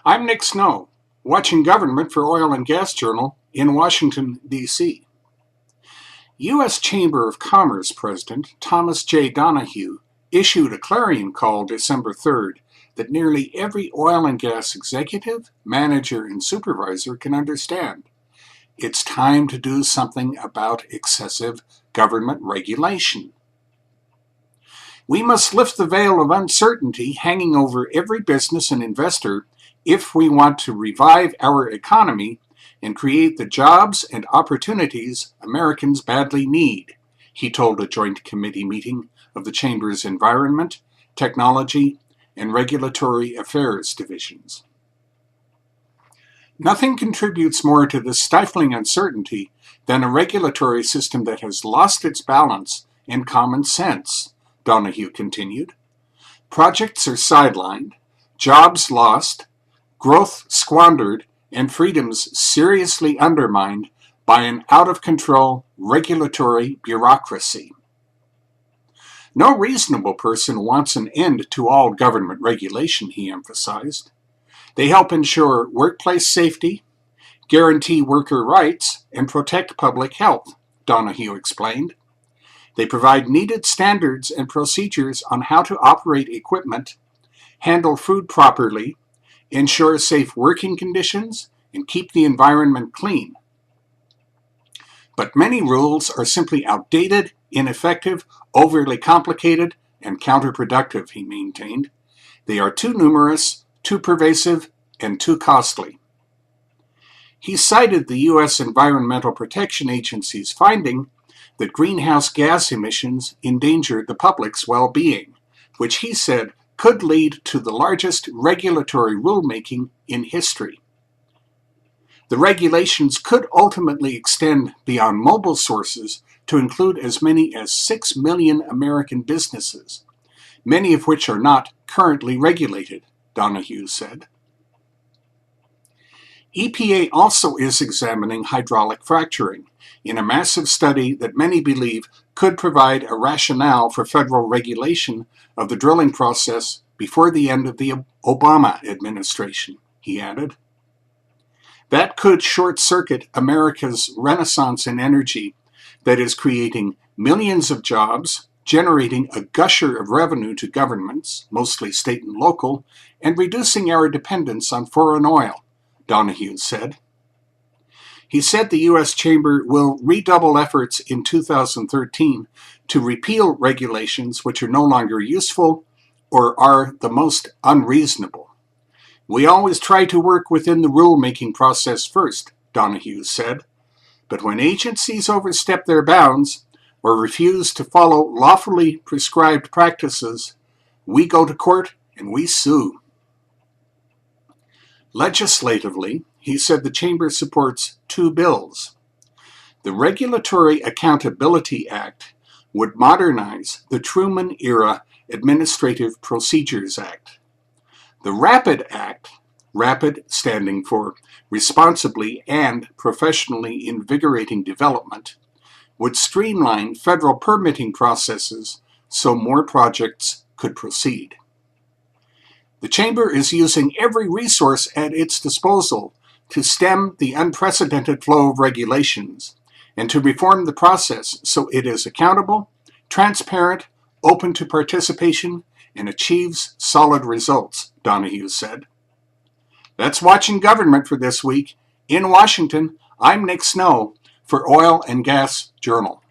I'm Nick Snow, watching Government for Oil and Gas Journal in Washington, D.C. U.S. Chamber of Commerce President Thomas J. Donohue issued a clarion call December 3rd that nearly every oil and gas executive, manager, and supervisor can understand. It's time to do something about excessive government regulation. We must lift the veil of uncertainty hanging over every business and investor if we want to revive our economy and create the jobs and opportunities Americans badly need, he told a joint committee meeting of the Chamber's Environment, Technology, and Regulatory Affairs divisions. Nothing contributes more to this stifling uncertainty than a regulatory system that has lost its balance and common sense, Donohue continued. Projects are sidelined, jobs lost, growth squandered, and freedoms seriously undermined by an out-of-control regulatory bureaucracy. No reasonable person wants an end to all government regulation, he emphasized. They help ensure workplace safety, guarantee worker rights, and protect public health, Donohue explained. They provide needed standards and procedures on how to operate equipment, handle food properly, ensure safe working conditions, and keep the environment clean. But many rules are simply outdated, ineffective, overly complicated, and counterproductive, he maintained. They are too numerous, too pervasive, and too costly. He cited the U.S. Environmental Protection Agency's finding that greenhouse gas emissions endangered the public's well-being, which he said could lead to the largest regulatory rulemaking in history. The regulations could ultimately extend beyond mobile sources to include as many as 6 million American businesses, many of which are not currently regulated, Donohue said. EPA also is examining hydraulic fracturing in a massive study that many believe could provide a rationale for federal regulation of the drilling process before the end of the Obama administration, he added. That could short-circuit America's renaissance in energy that is creating millions of jobs, generating a gusher of revenue to governments, mostly state and local, and reducing our dependence on foreign oil, Donohue said. He said the U.S. Chamber will redouble efforts in 2013 to repeal regulations which are no longer useful or are the most unreasonable. We always try to work within the rulemaking process first, Donohue said, but when agencies overstep their bounds or refuse to follow lawfully prescribed practices, we go to court and we sue. Legislatively, he said the Chamber supports 2 bills. The Regulatory Accountability Act would modernize the Truman-era Administrative Procedures Act. The RAPID Act, RAPID standing for Responsibly and Professionally Invigorating Development, would streamline federal permitting processes so more projects could proceed. The Chamber is using every resource at its disposal to stem the unprecedented flow of regulations and to reform the process so it is accountable, transparent, open to participation, and achieves solid results, Donohue said. That's Watching Government for this week. In Washington, I'm Nick Snow for Oil and Gas Journal.